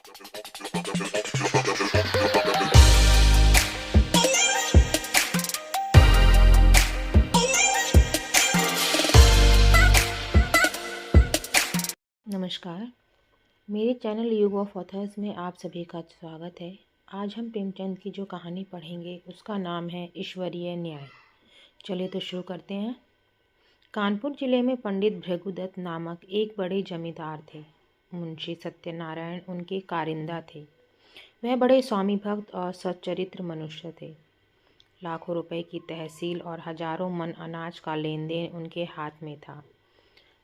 नमस्कार, मेरे चैनल युग ऑफ ऑथर्स में आप सभी का स्वागत है। आज हम प्रेमचंद की जो कहानी पढ़ेंगे उसका नाम है ईश्वरीय न्याय। चलिए तो शुरू करते हैं। कानपुर जिले में पंडित भृगुदत्त नामक एक बड़े जमींदार थे। मुंशी सत्यनारायण उनके कारिंदा थे। वह बड़े स्वामी भक्त और सच्चरित्र मनुष्य थे। लाखों रुपए की तहसील और हजारों मन अनाज का लेन देन उनके हाथ में था,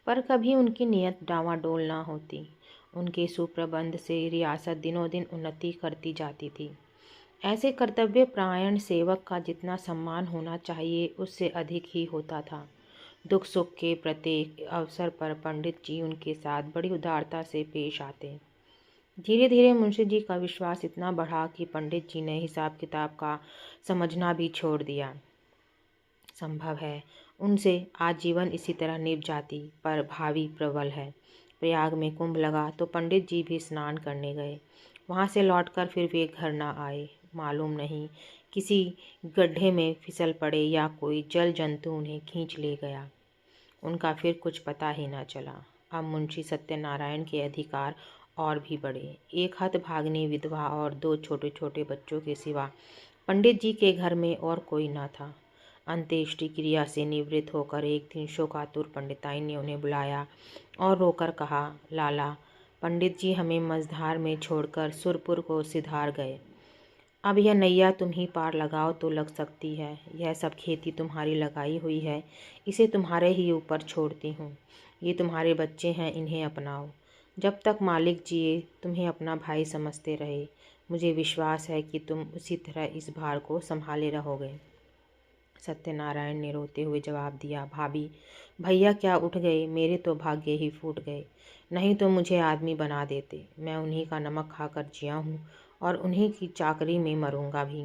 पर कभी उनकी नीयत डावाडोल ना होती। उनके सुप्रबंध से रियासत दिनों दिन उन्नति करती जाती थी। ऐसे कर्तव्यपरायण सेवक का जितना सम्मान होना चाहिए उससे अधिक ही होता था। दुख सुख के प्रत्येक अवसर पर पंडित जी उनके साथ बड़ी उदारता से पेश आते। धीरे धीरे मुंशी जी का विश्वास इतना बढ़ा कि पंडित जी ने हिसाब किताब का समझना भी छोड़ दिया। संभव है उनसे आजीवन इसी तरह निभ जाती, पर भावी प्रबल है। प्रयाग में कुंभ लगा तो पंडित जी भी स्नान करने गए। वहाँ से लौटकर फिर वे घर न आए। मालूम नहीं किसी गड्ढे में फिसल पड़े या कोई जल जंतु उन्हें खींच ले गया। उनका फिर कुछ पता ही न चला। अब मुंशी सत्यनारायण के अधिकार और भी बढ़े। एक हतभागिनी विधवा और 2 छोटे छोटे बच्चों के सिवा पंडित जी के घर में और कोई न था। अंत्येष्टि क्रिया से निवृत्त होकर एक दिन शोकातुर पंडिताई ने उन्हें बुलाया और रोकर कहा, लाला, पंडित जी हमें मझधार में छोड़कर सुरपुर को सिधार गए। अब यह नैया तुम ही पार लगाओ तो लग सकती है। यह सब खेती तुम्हारी लगाई हुई है, इसे तुम्हारे ही ऊपर छोड़ती हूँ। ये तुम्हारे बच्चे हैं, इन्हें अपनाओ। जब तक मालिक जिए तुम्हें अपना भाई समझते रहे। मुझे विश्वास है कि तुम उसी तरह इस भार को संभाले रहोगे। सत्यनारायण ने रोते हुए जवाब दिया, भाभी, भैया क्या उठ गए, मेरे तो भाग्य ही फूट गए। नहीं तो मुझे आदमी बना देते। मैं उन्हीं का नमक खाकर जिया हूँ और उन्हीं की चाकरी में मरूंगा भी।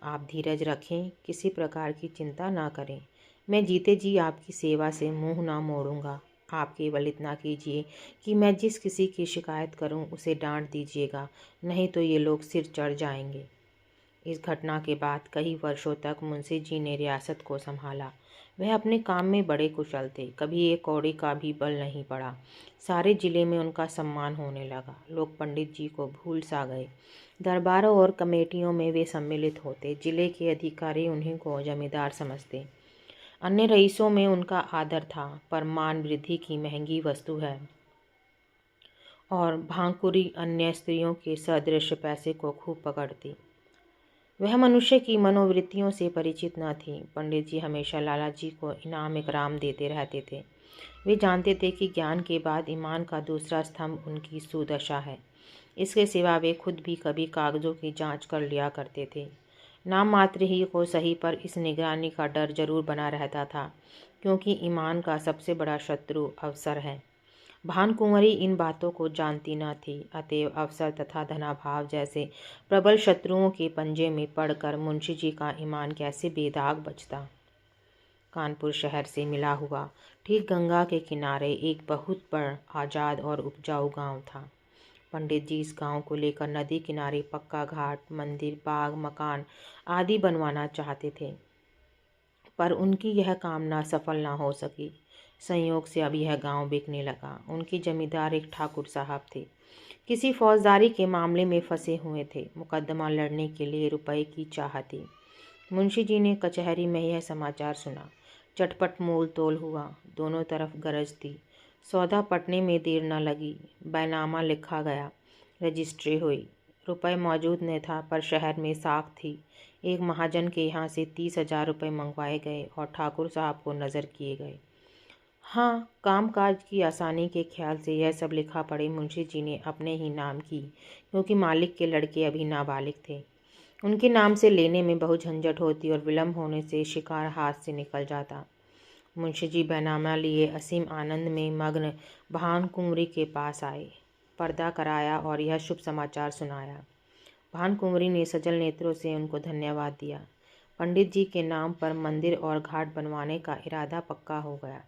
आप धीरज रखें, किसी प्रकार की चिंता ना करें। मैं जीते जी आपकी सेवा से मुंह ना मोड़ूंगा। आप केवल इतना कीजिए कि मैं जिस किसी की शिकायत करूं उसे डांट दीजिएगा, नहीं तो ये लोग सिर चढ़ जाएंगे। इस घटना के बाद कई वर्षों तक मुंशी जी ने रियासत को संभाला। वह अपने काम में बड़े कुशल थे, कभी एक कौड़ी का भी बल नहीं पड़ा। सारे जिले में उनका सम्मान होने लगा। लोग पंडित जी को भूल सा गए। दरबारों और कमेटियों में वे सम्मिलित होते। जिले के अधिकारी उन्हीं को जमींदार समझते। अन्य रईसों में उनका आदर था, पर मान वृद्धि की महंगी वस्तु है और भांकुरी अन्य स्त्रियों के सदृश पैसे को खूब पकड़ती। वह मनुष्य की मनोवृत्तियों से परिचित न थी। पंडित जी हमेशा लाला जी को इनाम इकराम देते रहते थे। वे जानते थे कि ज्ञान के बाद ईमान का दूसरा स्तंभ उनकी सुदशा है। इसके सिवा वे खुद भी कभी कागजों की जांच कर लिया करते थे। नाम मात्र ही को सही, पर इस निगरानी का डर जरूर बना रहता था, क्योंकि ईमान का सबसे बड़ा शत्रु अवसर है। भानकुंवरी इन बातों को जानती न थी, अतएव अवसर तथा धनाभाव जैसे प्रबल शत्रुओं के पंजे में पड़कर मुंशी जी का ईमान कैसे बेदाग बचता। कानपुर शहर से मिला हुआ ठीक गंगा के किनारे एक बहुत बड़ा आजाद और उपजाऊ गांव था। पंडित जी इस गांव को लेकर नदी किनारे पक्का घाट, मंदिर, बाग, मकान आदि बनवाना चाहते थे, पर उनकी यह कामना सफल ना हो सकी। संयोग से अब यह गांव बिकने लगा। उनके जमींदार एक ठाकुर साहब थे, किसी फौजदारी के मामले में फंसे हुए थे। मुकदमा लड़ने के लिए रुपए की चाह थी। मुंशी जी ने कचहरी में यह समाचार सुना। चटपट मोल तोल हुआ। दोनों तरफ गरज थी। सौदा पटने में देर न लगी। बैनामा लिखा गया, रजिस्ट्री हुई। रुपए मौजूद न था, पर शहर में साख थी। एक महाजन के यहाँ से 30,000 रुपये मंगवाए गए और ठाकुर साहब को नज़र किए गए। हाँ, कामकाज की आसानी के ख्याल से यह सब लिखा पढ़े मुंशी जी ने अपने ही नाम की, क्योंकि मालिक के लड़के अभी नाबालिग थे। उनके नाम से लेने में बहुत झंझट होती और विलम्ब होने से शिकार हाथ से निकल जाता। मुंशी जी बैनामा लिए असीम आनंद में मग्न भानकुंवरी के पास आए, पर्दा कराया और यह शुभ समाचार सुनाया। भानकुंवरी ने सजल नेत्रों से उनको धन्यवाद दिया। पंडित जी के नाम पर मंदिर और घाट बनवाने का इरादा पक्का हो गया।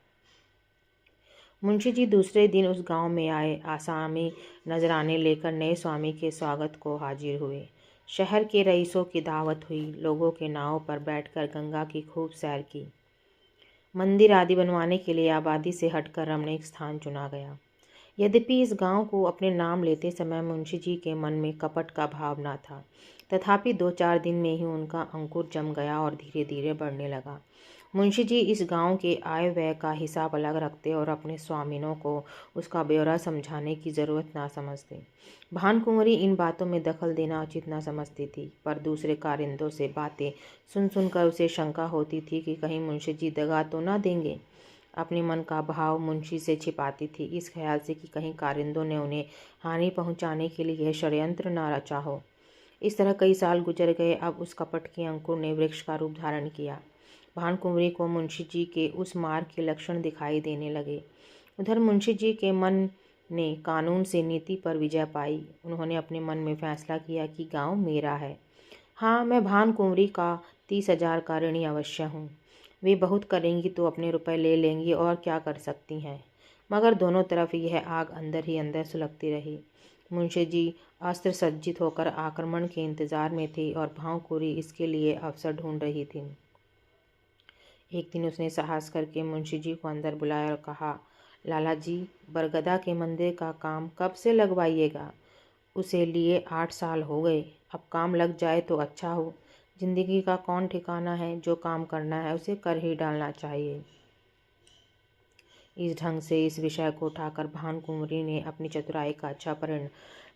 मुंशी जी दूसरे दिन उस गांव में आए। आसामी नजराने लेकर नए स्वामी के स्वागत को हाजिर हुए। शहर के रईसों की दावत हुई। लोगों के नावों पर बैठकर गंगा की खूब सैर की। मंदिर आदि बनवाने के लिए आबादी से हटकर रमणीक स्थान चुना गया। यद्यपि इस गांव को अपने नाम लेते समय मुंशी जी के मन में कपट का भाव न था, तथापि 2-4 दिन में ही उनका अंकुर जम गया और धीरे धीरे बढ़ने लगा। मुंशी जी इस गांव के आय व्यय का हिसाब अलग रखते और अपने स्वामिनों को उसका ब्यौरा समझाने की ज़रूरत ना समझते। भानकुंवरी इन बातों में दखल देना उचित ना समझती थी, पर दूसरे कारिंदों से बातें सुन सुनकर उसे शंका होती थी कि कहीं मुंशी जी दगा तो ना देंगे। अपने मन का भाव मुंशी से छिपाती थी, इस ख्याल से कि कहीं कारिंदों ने उन्हें हानि पहुंचाने के लिए यह षड्यंत्र ना रचा हो। इस तरह कई साल गुजर गए। अब उस कपट के अंकुर ने वृक्ष का रूप धारण किया। भानकुंवरी को मुंशी जी के उस मार्ग के लक्षण दिखाई देने लगे। उधर मुंशी जी के मन ने कानून से नीति पर विजय पाई। उन्होंने अपने मन में फैसला किया कि गांव मेरा है। हाँ, मैं भानकुंवरी का 30,000 का ऋणी अवश्य हूँ। वे बहुत करेंगी तो अपने रुपए ले लेंगी और क्या कर सकती हैं। मगर दोनों तरफ यह आग अंदर ही अंदर सुलगती रही। मुंशी जी अस्त्र सज्जित होकर आक्रमण के इंतजार में थे और भानकुंवरी इसके लिए अवसर ढूंढ रही थी। एक दिन उसने साहस करके मुंशी जी को अंदर बुलाया और कहा, लाला जी, बरगदा के मंदिर का काम कब से लगवाइएगा? उसे लिए 8 साल हो गए। अब काम लग जाए तो अच्छा हो। जिंदगी का कौन ठिकाना है, जो काम करना है उसे कर ही डालना चाहिए। इस ढंग से इस विषय को उठाकर भानकुंवरी ने अपनी चतुराई का अच्छा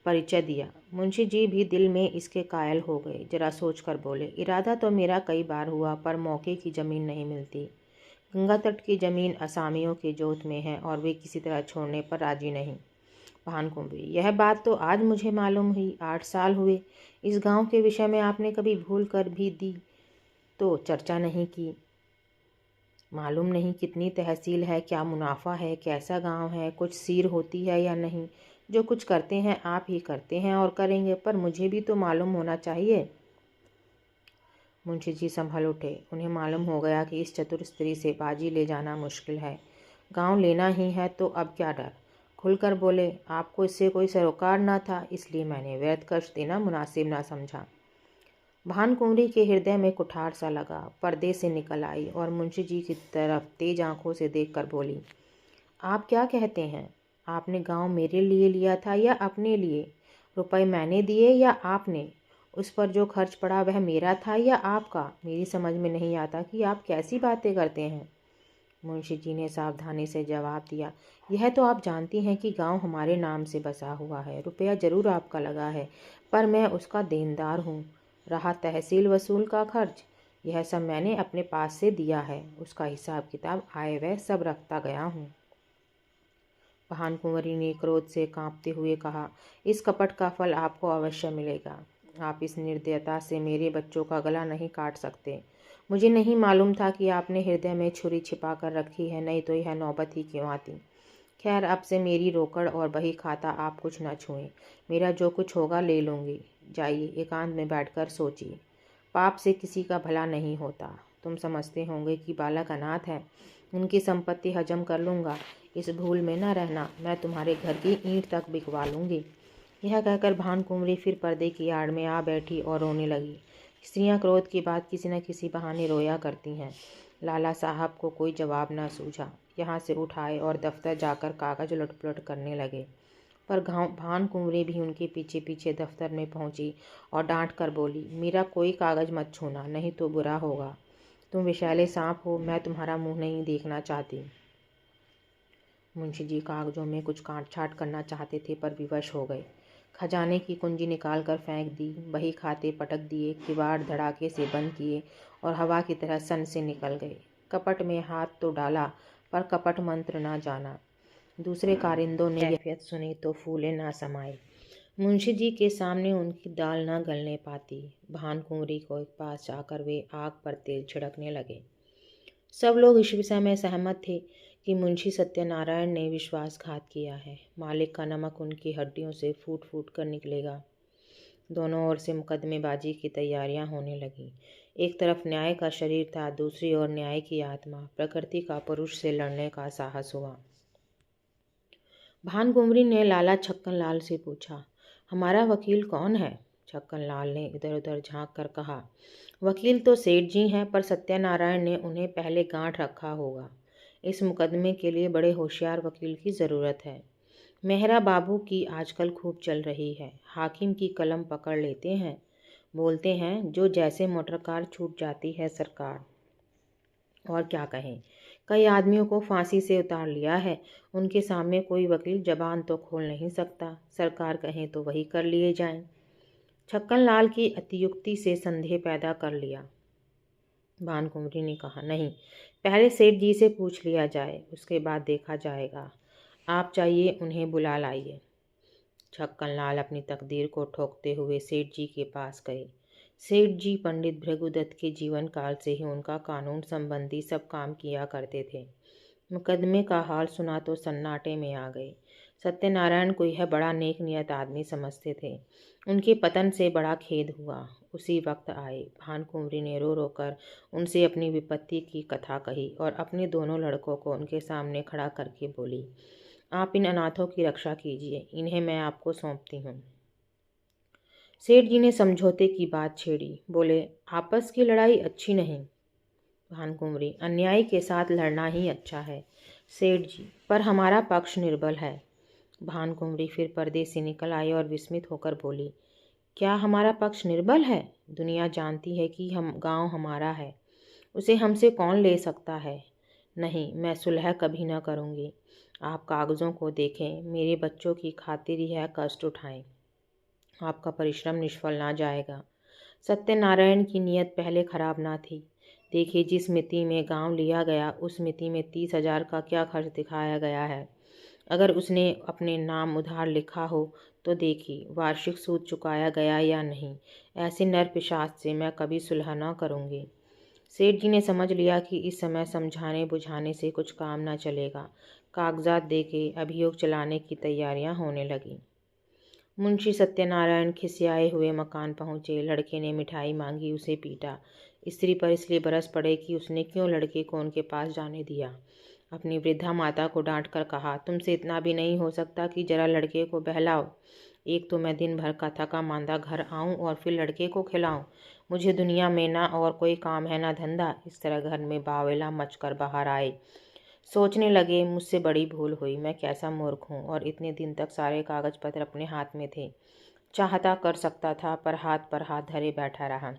परिचय दिया। मुंशी जी भी दिल में इसके कायल हो गए। जरा सोचकर बोले, इरादा तो मेरा कई बार हुआ, पर मौके की ज़मीन नहीं मिलती। गंगा तट की ज़मीन असामियों के जोत में है और वे किसी तरह छोड़ने पर राजी नहीं। भानकुंवरी, यह बात तो आज मुझे मालूम हुई। 8 साल हुए। इस गांव के विषय में आपने कभी भूल कर भी दी तो चर्चा नहीं की। मालूम नहीं कितनी तहसील है, क्या मुनाफा है, कैसा गांव है, कुछ सीर होती है या नहीं। जो कुछ करते हैं आप ही करते हैं और करेंगे, पर मुझे भी तो मालूम होना चाहिए। मुंशी जी संभल उठे। उन्हें मालूम हो गया कि इस चतुर स्त्री से बाजी ले जाना मुश्किल है। गांव लेना ही है तो अब क्या डर। खुलकर बोले, आपको इससे कोई सरोकार न था, इसलिए मैंने व्यर्थ कष्ट देना मुनासिब ना समझा। भानकुंवरी के हृदय में कुठार सा लगा। पर्दे से निकल आई और मुंशी जी की तरफ तेज आंखों से देखकर बोली, आप क्या कहते हैं? आपने गांव मेरे लिए लिया था या अपने लिए? रुपए मैंने दिए या आपने? उस पर जो खर्च पड़ा वह मेरा था या आपका? मेरी समझ में नहीं आता कि आप कैसी बातें करते हैं। मुंशी जी ने सावधानी से जवाब दिया, यह तो आप जानती हैं कि गांव हमारे नाम से बसा हुआ है। रुपया जरूर आपका लगा है, पर मैं उसका देनदार हूँ। रहा तहसील वसूल का खर्च, यह सब मैंने अपने पास से दिया है। उसका हिसाब किताब आय व्यय सब रखता गया हूँ। भानकुंवरी ने क्रोध से कांपते हुए कहा, इस कपट का फल आपको अवश्य मिलेगा। आप इस निर्दयता से मेरे बच्चों का गला नहीं काट सकते। मुझे नहीं मालूम था कि आपने हृदय में छुरी छिपा कर रखी है, नहीं तो यह नौबत ही क्यों आती। खैर, अब से मेरी रोकड़ और बही खाता आप कुछ न छुएं। मेरा जो कुछ होगा ले लूँगी। जाइए, एकांत में बैठकर सोचिए। पाप से किसी का भला नहीं होता। तुम समझते होंगे कि बालक अनाथ है, उनकी संपत्ति हजम कर लूँगा। इस भूल में न रहना, मैं तुम्हारे घर की ईंट तक बिकवा लूँगी। यह कहकर भानकुंवरी फिर पर्दे की आड़ में आ बैठी और रोने लगी। स्त्रियां क्रोध की बात किसी न किसी बहाने रोया करती हैं। लाला साहब को कोई जवाब न सूझा। यहाँ से उठाए और दफ्तर जाकर कागज उलट-पुलट करने लगे। पर भानकुंवरी भी उनके पीछे पीछे दफ्तर में पहुंची और डांट कर बोली, मेरा कोई कागज मत छूना, नहीं तो बुरा होगा। तुम विषैले सांप हो, मैं तुम्हारा मुंह नहीं देखना चाहती। मुंशी जी कागजों में कुछ काट छाट करना चाहते थे, पर विवश हो गए। खजाने की कुंजी निकाल कर फेंक दी, बही खाते पटक दिए, किवाड़ धड़ाके से बंद किए और हवा की तरह सन से निकल गए। कपट में हाथ तो डाला, पर कपट मंत्र ना जाना। दूसरे कारिंदों ने कैफियत सुनी तो फूले ना समाये। मुंशी जी के सामने उनकी दाल ना गलने पाती। भानकुंवरी को एक पास जाकर वे आग पर तेल छिड़कने लगे। सब लोग इस विषय में सहमत थे कि मुंशी सत्यनारायण ने विश्वासघात किया है। मालिक का नमक उनकी हड्डियों से फूट फूट कर निकलेगा। दोनों ओर से मुकदमेबाजी की तैयारियां होने लगीं। एक तरफ न्याय का शरीर था, दूसरी ओर न्याय की आत्मा, प्रकृति का पुरुष से लड़ने का साहस हुआ। भानकुँवरी ने लाला छक्कन लाल से पूछा, हमारा वकील कौन है? छक्कन लाल ने इधर उधर झांक कर कहा, वकील तो सेठ जी हैं, पर सत्यनारायण ने उन्हें पहले गांठ रखा होगा। इस मुकदमे के लिए बड़े होशियार वकील की ज़रूरत है। मेहरा बाबू की आजकल खूब चल रही है। हाकिम की कलम पकड़ लेते हैं, बोलते हैं जो जैसे मोटर कार छूट जाती है सरकार। और क्या कहें, कई आदमियों को फांसी से उतार लिया है। उनके सामने कोई वकील जबान तो खोल नहीं सकता। सरकार कहें तो वही कर लिए जाएं। छक्कन लाल की अतियुक्ति से संदेह पैदा कर लिया। भानकुँवरी ने कहा, नहीं, पहले सेठ जी से पूछ लिया जाए, उसके बाद देखा जाएगा। आप चाहिए उन्हें बुला लाइए। छक्कन लाल अपनी तकदीर को ठोकते हुए सेठ जी के पास गए। सेठ जी पंडित भृगुदत्त के जीवन काल से ही उनका कानून संबंधी सब काम किया करते थे। मुकदमे का हाल सुना तो सन्नाटे में आ गए। सत्यनारायण को यह बड़ा नेक नियत आदमी समझते थे। उनके पतन से बड़ा खेद हुआ। उसी वक्त आए। भानकुँवरी ने रो रो कर उनसे अपनी विपत्ति की कथा कही और अपने दोनों लड़कों को उनके सामने खड़ा करके बोली, आप इन अनाथों की रक्षा कीजिए, इन्हें मैं आपको सौंपती हूँ। सेठ जी ने समझौते की बात छेड़ी। बोले, आपस की लड़ाई अच्छी नहीं। भानकुँवरी, अन्याय के साथ लड़ना ही अच्छा है। सेठ जी, पर हमारा पक्ष निर्बल है। भानकुँवरी फिर पर्दे से निकल आई और विस्मित होकर बोली, क्या हमारा पक्ष निर्बल है? दुनिया जानती है कि हम गांव हमारा है, उसे हमसे कौन ले सकता है। नहीं, मैं सुलह कभी न करूँगी। आप कागज़ों को देखें, मेरे बच्चों की खातिर यह कष्ट उठाएं। आपका परिश्रम निष्फल ना जाएगा। सत्यनारायण की नीयत पहले खराब ना थी। देखिए, जिस मिति में गांव लिया गया, उस मिति में 30,000 का क्या खर्च दिखाया गया है। अगर उसने अपने नाम उधार लिखा हो तो देखिए वार्षिक सूद चुकाया गया या नहीं। ऐसे नर पिशाच से मैं कभी सुलह न करूँगी। सेठ जी ने समझ लिया कि इस समय समझाने बुझाने से कुछ काम न चलेगा। कागजात देके अभियोग चलाने की तैयारियां होने लगीं। मुंशी सत्यनारायण खिसियाए हुए मकान पहुँचे। लड़के ने मिठाई मांगी, उसे पीटा। स्त्री पर इसलिए बरस पड़े कि उसने क्यों लड़के को उनके पास जाने दिया। अपनी वृद्धा माता को डांट कर कहा, तुमसे इतना भी नहीं हो सकता कि जरा लड़के को बहलाओ। एक तो मैं दिन भर का थका मांदा घर आऊं और फिर लड़के को खिलाऊं। मुझे दुनिया में ना और कोई काम है ना धंधा। इस तरह घर में बावेला मच कर बाहर आए। सोचने लगे, मुझसे बड़ी भूल हुई। मैं कैसा मूर्ख हूँ। और इतने दिन तक सारे कागज पत्र अपने हाथ में थे। चाहता कर सकता था, पर हाथ धरे बैठा रहा।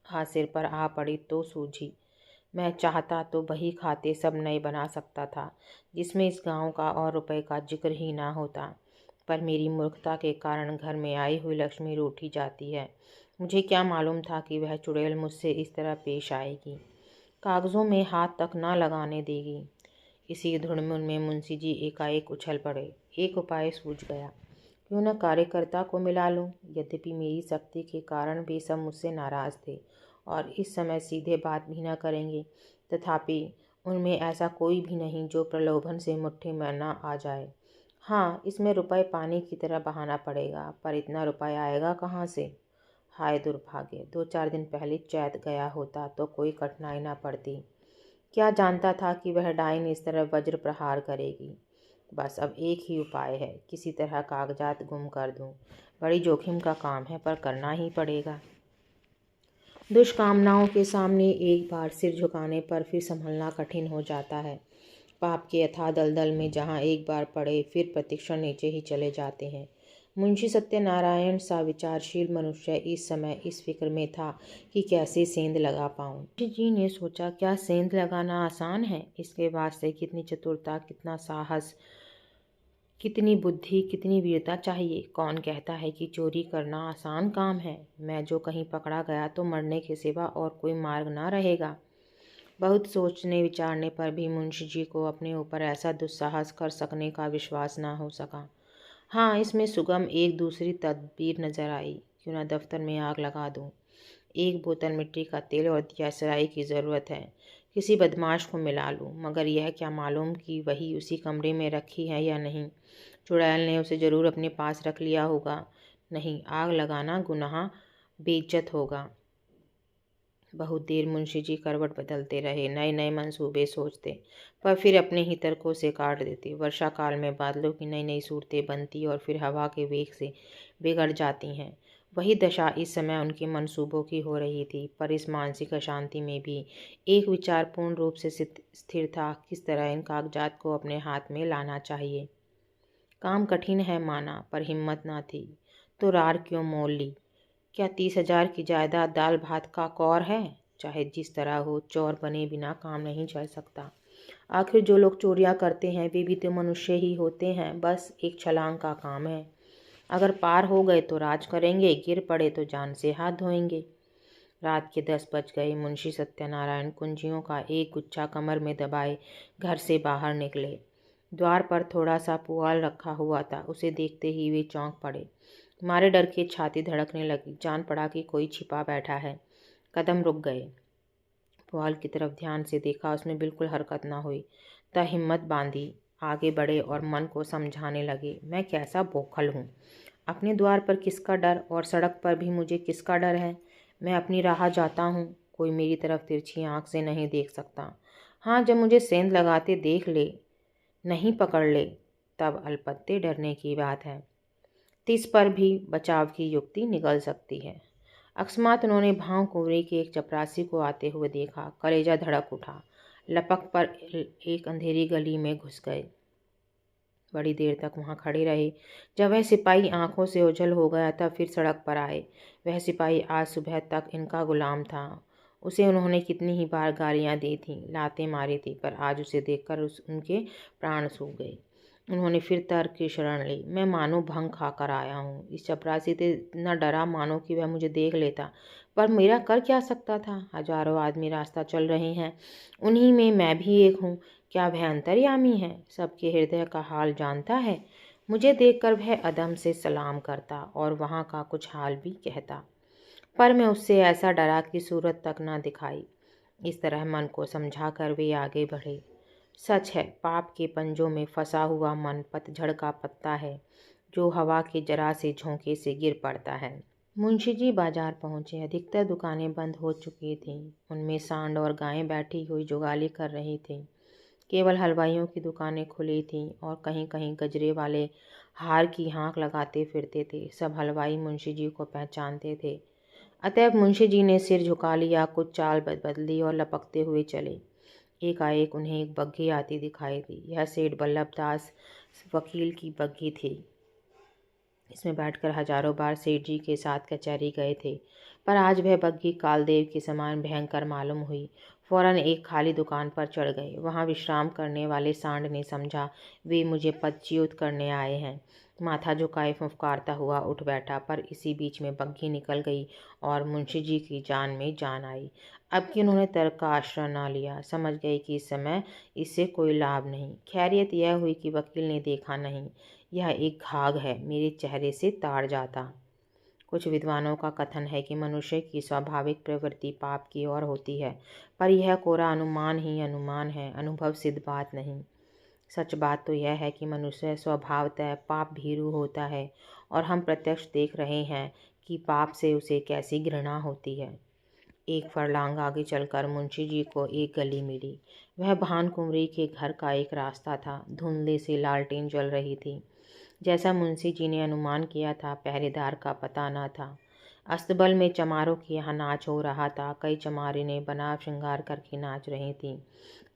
आज सिर पर आ पड़ी तो सूझी। मैं चाहता तो बही खाते सब नए बना सकता था, जिसमें इस गांव का और रुपए का जिक्र ही ना होता। पर मेरी मूर्खता के कारण घर में आई हुई लक्ष्मी रूठी जाती है। मुझे क्या मालूम था कि वह चुड़ैल मुझसे इस तरह पेश आएगी, कागज़ों में हाथ तक ना लगाने देगी। इसी धुड़मुड़ में मुंशी जी एकाएक उछल पड़े। एक उपाय सूझ गया, क्यों न कार्यकर्ता को मिला लूं। यद्यपि मेरी शक्ति के कारण वे सब मुझसे नाराज़ थे और इस समय सीधे बात भी न करेंगे, तथापि उनमें ऐसा कोई भी नहीं जो प्रलोभन से मुट्ठी में न आ जाए। हाँ, इसमें रुपए पानी की तरह बहाना पड़ेगा, पर इतना रुपया आएगा कहाँ से? हाय दुर्भाग्य, 2-4 दिन पहले चैत गया होता तो कोई कठिनाई न पड़ती। क्या जानता था कि वह डाइन इस तरह वज्र प्रहार करेगी। बस अब एक ही उपाय है, किसी तरह कागजात गुम कर दूं। बड़ी जोखिम का काम है, पर करना ही पड़ेगा। दुष्कामनाओं के सामने एक बार सिर झुकाने पर फिर संभलना कठिन हो जाता है। पाप के अथाह दलदल में जहाँ एक बार पड़े, फिर प्रतिक्षण नीचे ही चले जाते हैं। मुंशी सत्यनारायण सा विचारशील मनुष्य इस समय इस फिक्र में था कि कैसे सेंध लगा पाऊं। मुंशी जी ने सोचा, क्या सेंध लगाना आसान है? इसके वास्ते कितनी चतुरता, कितना साहस, कितनी बुद्धि, कितनी वीरता चाहिए। कौन कहता है कि चोरी करना आसान काम है। मैं जो कहीं पकड़ा गया तो मरने के सिवा और कोई मार्ग ना रहेगा। बहुत सोचने विचारने पर भी मुंशी जी को अपने ऊपर ऐसा दुस्साहस कर सकने का विश्वास ना हो सका। हाँ, इसमें सुगम एक दूसरी तदबीर नजर आई। क्यों ना दफ्तर में आग लगा दूं। एक बोतल मिट्टी का तेल और दिया सराई की ज़रूरत है। किसी बदमाश को मिला लूं, मगर यह क्या मालूम कि वही उसी कमरे में रखी है या नहीं। चुड़ैल ने उसे ज़रूर अपने पास रख लिया होगा। नहीं, आग लगाना गुनाह, बेइज्जत होगा। बहुत देर मुंशी जी करवट बदलते रहे, नए नए मंसूबे सोचते, पर फिर अपने ही तर्कों से काट देते। वर्षा काल में बादलों की नई नई सूरतें बनती और फिर हवा के वेग से बिगड़ जाती हैं। वही दशा इस समय उनके मंसूबों की हो रही थी, पर इस मानसिक अशांति में भी एक विचार पूर्ण रूप से स्थिर था, किस तरह इन कागजात को अपने हाथ में लाना चाहिए। काम कठिन है माना, पर हिम्मत ना थी, तो रार क्यों मोल ली। क्या 30,000 की जायदाद दाल भात का कौर है। चाहे जिस तरह हो, चोर बने बिना काम नहीं चल सकता। आखिर जो लोग चोरियां करते हैं वे भी तो मनुष्य ही होते हैं, बस एक छलांग का काम है। अगर पार हो गए तो राज करेंगे, गिर पड़े तो जान से हाथ धोएंगे। रात के 10 बज गए। मुंशी सत्यनारायण कुंजियों का एक गुच्छा कमर में दबाए घर से बाहर निकले। द्वार पर थोड़ा सा पुआल रखा हुआ था, उसे देखते ही वे चौंक पड़े। मारे डर के छाती धड़कने लगी, जान पड़ा कि कोई छिपा बैठा है। कदम रुक गए। पुआल की तरफ ध्यान से देखा, उसमें बिल्कुल हरकत ना हुई। तब हिम्मत बांधी आगे बढ़े और मन को समझाने लगे, मैं कैसा बोखल हूँ। अपने द्वार पर किसका डर और सड़क पर भी मुझे किसका डर है। मैं अपनी राह जाता हूँ, कोई मेरी तरफ तिरछी आंख से नहीं देख सकता। हाँ, जब मुझे सेंध लगाते देख ले, नहीं पकड़ ले, तब अलपत्ते डरने की बात है। तिस पर भी बचाव की युक्ति निकल सकती है। अकस्मात उन्होंने भाव कुंवरी के एक चपरासी को आते हुए देखा। कलेजा धड़क उठा। लपक पर एक अंधेरी गली में घुस गए। बड़ी देर तक वहां खड़े रहे। जब वह सिपाही आंखों से ओझल हो गया तब फिर सड़क पर आए। वह सिपाही आज सुबह तक इनका गुलाम था। उसे उन्होंने कितनी ही बार गालियां दी थीं, लातें मारी थी, पर आज उसे देखकर उनके प्राण सूख गए। उन्होंने फिर तर्क की शरण ली। मैं मानो भंग खाकर आया हूँ। इस चपरासी से इतना डरा मानो कि वह मुझे देख लेता, पर मेरा कर क्या सकता था। हजारों आदमी रास्ता चल रहे हैं, उन्हीं में मैं भी एक हूँ। क्या वह अंतर्यामी है, सबके हृदय का हाल जानता है। मुझे देखकर वह अदम से सलाम करता और वहाँ का कुछ हाल भी कहता, पर मैं उससे ऐसा डरा कि सूरत तक न दिखाई। इस तरह मन को समझाकर वे आगे बढ़े। सच है, पाप के पंजों में फंसा हुआ मन पतझड़ का पत्ता है, जो हवा के जरा से झोंके से गिर पड़ता है। मुंशी जी बाजार पहुंचे। अधिकतर दुकानें बंद हो चुकी थीं। उनमें सांड और गायें बैठी हुई जुगाली कर रही थीं। केवल हलवाइयों की दुकानें खुली थीं और कहीं कहीं गजरे वाले हार की हाँक लगाते फिरते थे। सब हलवाई मुंशी जी को पहचानते थे। अतएव मुंशी जी ने सिर झुका लिया, कुछ चाल बदली और लपकते हुए चले। एकाएक उन्हें एक बग्घी आती दिखाई दी। यह सेठ बल्लभदास वकील की बग्घी थी। इसमें बैठकर हजारों बार सेठ जी के साथ कचहरी गए थे, पर आज वह बग्घी कालदेव के समान भयंकर मालूम हुई। फौरन एक खाली दुकान पर चढ़ गए। वहां विश्राम करने वाले सांड ने समझा वे मुझे पदच्युत करने आए हैं। माथा झुकाए फुफकारता हुआ उठ बैठा, पर इसी बीच में बग्घी निकल गई और मुंशी जी की जान में जान आई। अब कि उन्होंने तर्क का आश्रय न लिया, समझ गए कि इस समय इससे कोई लाभ नहीं। खैरियत यह हुई कि वकील ने देखा नहीं। यह एक घाघ है, मेरे चेहरे से ताड़ जाता। कुछ विद्वानों का कथन है कि मनुष्य की स्वाभाविक प्रवृत्ति पाप की ओर होती है, पर यह कोरा अनुमान ही अनुमान है, अनुभव सिद्ध बात नहीं। सच बात तो यह है कि मनुष्य स्वभावतः पाप भीरू होता है, और हम प्रत्यक्ष देख रहे हैं कि पाप से उसे कैसी घृणा होती है। एक फरलांग आगे चलकर मुंशी जी को एक गली मिली। वह भान कुंवरी के घर का एक रास्ता था। धुंधले से लालटेन जल रही थी। जैसा मुंशी जी ने अनुमान किया था, पहरेदार का पता न था। अस्तबल में चमारों के यहाँ नाच हो रहा था। कई चमारिनें बना श्रृंगार करके नाच रही थीं।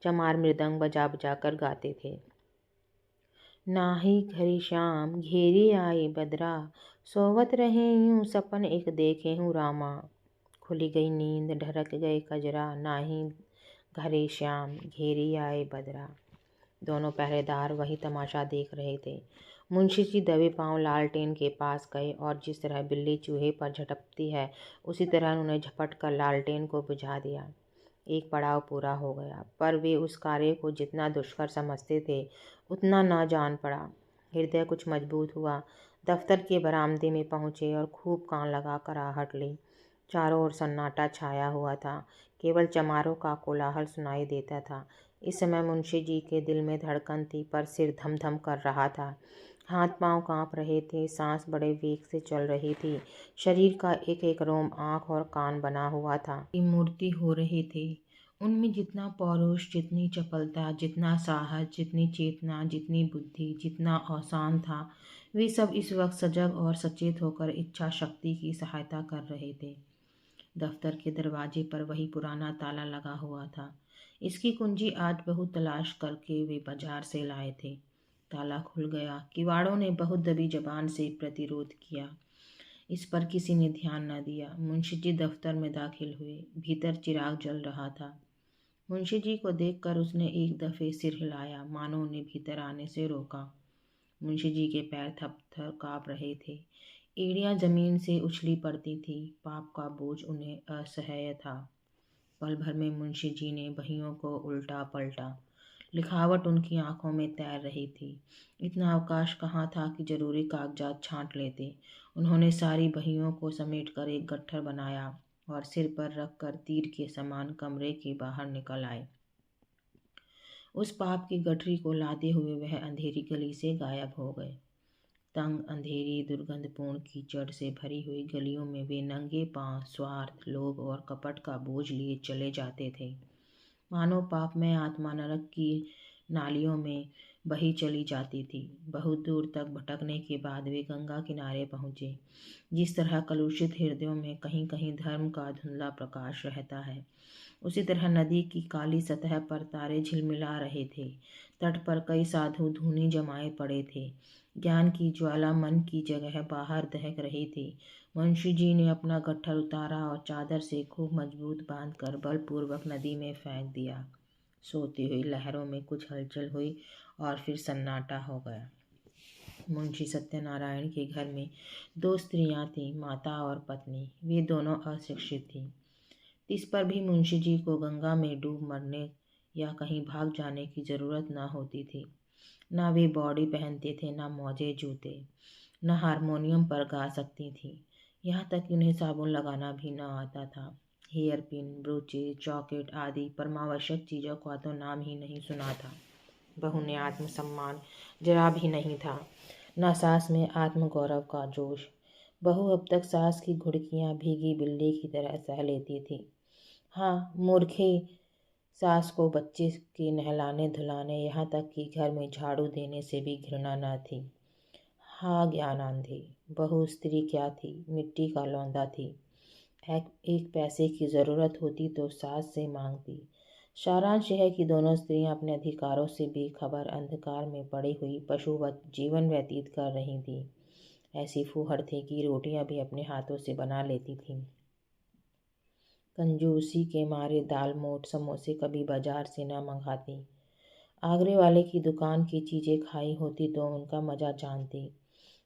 चमार मृदंग बजा बजा कर गाते थे। नाही घरी श्याम घेरी आई बदरा, सोवत रहे यूं सपन एक देखे हूँ रामा। खुली गई नींद ढरक गए कजरा, नाही घरे श्याम घेरी आए बदरा। दोनों पहरेदार वही तमाशा देख रहे थे। मुंशी जी दबे पांव लालटेन के पास गए और जिस तरह बिल्ली चूहे पर झपटती है, उसी तरह उन्होंने झपट कर लालटेन को बुझा दिया। एक पड़ाव पूरा हो गया, पर वे उस कार्य को जितना दुष्कर समझते थे उतना न जान पड़ा। हृदय कुछ मजबूत हुआ। दफ्तर के बरामदे में पहुंचे और खूब कान लगा कर आहट ली। चारों ओर सन्नाटा छाया हुआ था। केवल चमारों का कोलाहल सुनाई देता था। इस समय मुंशी जी के दिल में धड़कन थी, पर सिर धम धम कर रहा था। हाथ पांव कांप रहे थे, सांस बड़े वेग से चल रही थी। शरीर का एक एक रोम आंख और कान बना हुआ था कि मूर्ति हो रहे थे। उनमें जितना पौरुष, जितनी चपलता, जितना साहस, जितनी चेतना, जितनी बुद्धि, जितना औसान था, वे सब इस वक्त सजग और सचेत होकर इच्छा शक्ति की सहायता कर रहे थे। दफ्तर के दरवाजे पर वही पुराना ताला लगा हुआ था। इसकी कुंजी आज बहुत तलाश करके वे बाजार से लाए थे। ताला खुल गया। किवाड़ों ने बहुत दबी जबान से प्रतिरोध किया। इस पर किसी ने ध्यान न दिया। मुंशी जी दफ्तर में दाखिल हुए। भीतर चिराग जल रहा था। मुंशी जी को देखकर उसने एक दफे सिर हिलाया, मानो उन्हें भीतर आने से रोका। मुंशी जी के पैर थर थर काँप रहे थे। एड़ियाँ जमीन से उछली पड़ती थी। पाप का बोझ उन्हें असह्य था। पल भर में मुंशी जी ने बहियों को उल्टा पलटा। लिखावट उनकी आंखों में तैर रही थी। इतना अवकाश कहाँ था कि जरूरी कागजात छांट लेते। उन्होंने सारी बहियों को समेटकर एक गट्ठर बनाया और सिर पर रखकर तीर के समान कमरे के बाहर निकल आए। उस पाप की गठरी को लादे हुए वह अंधेरी गली से गायब हो गए। तंग, अंधेरी, दुर्गंधपूर्ण कीचड़ से भरी हुई गलियों में वे नंगे पांव स्वार्थ, लोभ और कपट का बोझ लिए चले जाते थे। मानो पाप में आत्मा नरक की नालियों में बही चली जाती थी। बहुत दूर तक भटकने के बाद वे गंगा किनारे पहुँचे। जिस तरह कलुषित हृदयों में कहीं कहीं धर्म का धुंधला प्रकाश रहता है, उसी तरह नदी की काली सतह पर तारे झिलमिला रहे थे। तट पर कई साधु धूनी जमाए पड़े थे। ज्ञान की ज्वाला मन की जगह बाहर दहक रही थी। मुंशी जी ने अपना गट्ठर उतारा और चादर से खूब मजबूत बांधकर बलपूर्वक नदी में फेंक दिया। सोती हुई लहरों में कुछ हलचल हुई और फिर सन्नाटा हो गया। मुंशी सत्यनारायण के घर में दो स्त्रियां थीं, माता और पत्नी। वे दोनों अशिक्षित थीं। इस पर भी मुंशी जी को गंगा में डूब मरने या कहीं भाग जाने की जरूरत न होती थी। न वे बॉडी पहनते थे, न मोजे जूते, न हारमोनियम पर गा सकती थी। यहाँ तक कि उन्हें साबुन लगाना भी न आता था। हेयर पिन, ब्रोचेज, चॉकेट आदि परमावश्यक चीज़ों का तो नाम ही नहीं सुना था। बहू ने आत्मसम्मान जरा भी नहीं था, न सास में आत्मगौरव का जोश। बहू अब तक सास की घुड़कियाँ भीगी बिल्ली की तरह सह लेती थी। हाँ, मूर्खे सास को बच्चे के नहलाने धुलाने, यहाँ तक कि घर में झाड़ू देने से भी घृणा न थी। हाँ, ज्ञान आंधी। बहू स्त्री क्या थी, मिट्टी का लौंदा थी। एक पैसे की ज़रूरत होती तो सास से मांगती। सारांश यह है कि दोनों स्त्रियां अपने अधिकारों से बेखबर अंधकार में पड़ी हुई पशुवत जीवन व्यतीत कर रही थीं। ऐसी फूहड़ थी कि रोटियां भी अपने हाथों से बना लेती थीं। कंजूसी के मारे दाल मोठ समोसे कभी बाजार से न मंगाती। आगरे वाले की दुकान की चीज़ें खाई होती तो उनका मज़ा जानती।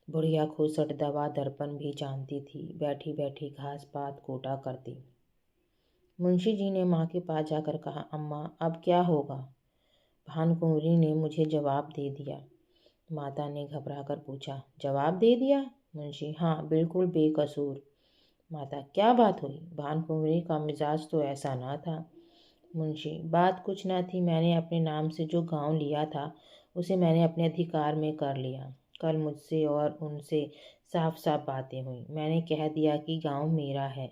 बुढ़िया खूसट दवा दर्पण भी जानती थी। बैठी बैठी घास पात कोटा करती। मुंशी जी ने माँ के पास जाकर कहा, अम्मा अब क्या होगा? भानकुँवरी ने मुझे जवाब दे दिया। माता ने घबरा कर पूछा, जवाब दे दिया? मुंशी, हाँ, बिल्कुल बेकसूर। माता, क्या बात हुई? भानकुँवरी का मिजाज तो ऐसा ना था। मुंशी, बात कुछ ना थी। मैंने अपने नाम से जो गांव लिया था उसे मैंने अपने अधिकार में कर लिया। कल मुझसे और उनसे साफ साफ बातें हुई। मैंने कह दिया कि गांव मेरा है,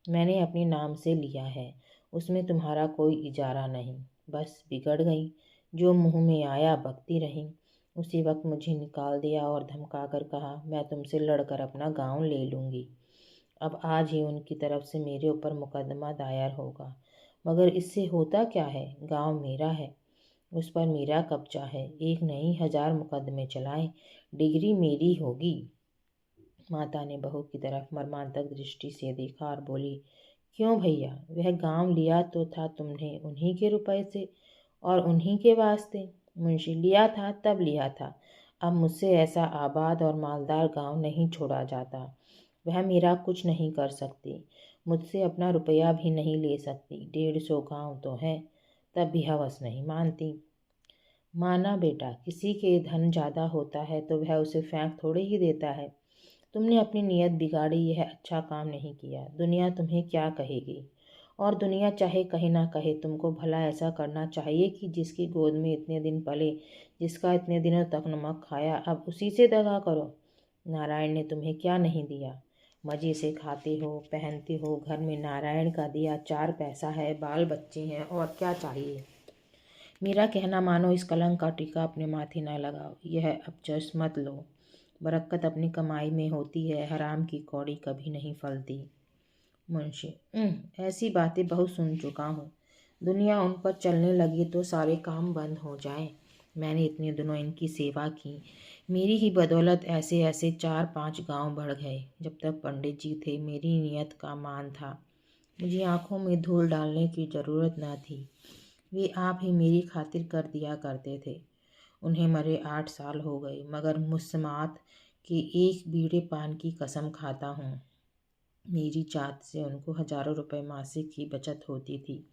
मैंने अपने नाम से लिया है, उसमें तुम्हारा कोई इजारा नहीं। बस बिगड़ गई, जो मुंह में आया बकती रही। उसी वक्त मुझे निकाल दिया और धमका कर कहा, मैं तुमसे लड़कर अपना गांव ले लूँगी। अब आज ही उनकी तरफ से मेरे ऊपर मुकदमा दायर होगा। मगर इससे होता क्या है? गांव मेरा है, उस पर मेरा कब्जा है। एक नहीं 1000 मुकदमे चलाएं, डिग्री मेरी होगी। माता ने बहू की तरफ मर्मांतक दृष्टि से देखा और बोली, क्यों भैया? वह गांव लिया तो था तुमने उन्हीं के रुपए से और उन्हीं के वास्ते। मुंशी, लिया था तब लिया था। अब मुझसे ऐसा आबाद और मालदार गांव नहीं छोड़ा जाता। वह मेरा कुछ नहीं कर सकती, मुझसे अपना रुपया भी नहीं ले सकती। 150 गांव तो है, तब भी हवस नहीं मानती। माना बेटा, किसी के धन ज़्यादा होता है तो वह उसे फेंक थोड़े ही देता है। तुमने अपनी नीयत बिगाड़ी, यह अच्छा काम नहीं किया। दुनिया तुम्हें क्या कहेगी? और दुनिया चाहे कहे ना कहे, तुमको भला ऐसा करना चाहिए कि जिसकी गोद में इतने दिन पले, जिसका इतने दिनों तक नमक खाया, अब उसी से दगा करो। नारायण ने तुम्हें क्या नहीं दिया? मज़े से खाते हो, पहनते हो, घर में नारायण का दिया 4 पैसा है, बाल बच्चे हैं, और क्या चाहिए? मेरा कहना मानो, इस कलंक का टीका अपने माथे न लगाओ। यह अपजस मत लो। बरकत अपनी कमाई में होती है, हराम की कौड़ी कभी नहीं फलती। मुंशी: ऐसी बातें बहुत सुन चुका हूँ। दुनिया उन पर चलने लगी तो सारे काम बंद हो जाएं। मैंने इतने दिनों इनकी सेवा की, मेरी ही बदौलत ऐसे ऐसे 4-5 गांव बढ़ गए। जब तक पंडित जी थे मेरी नियत का मान था। मुझे आंखों में धूल डालने की ज़रूरत न थी। वे आप ही मेरी खातिर कर दिया करते थे। उन्हें मरे 8 साल हो गए, मगर मुस्मात के एक बीड़े पान की कसम खाता हूँ। मेरी चात से उनको हजारों रुपए मासिक की बचत होती थी।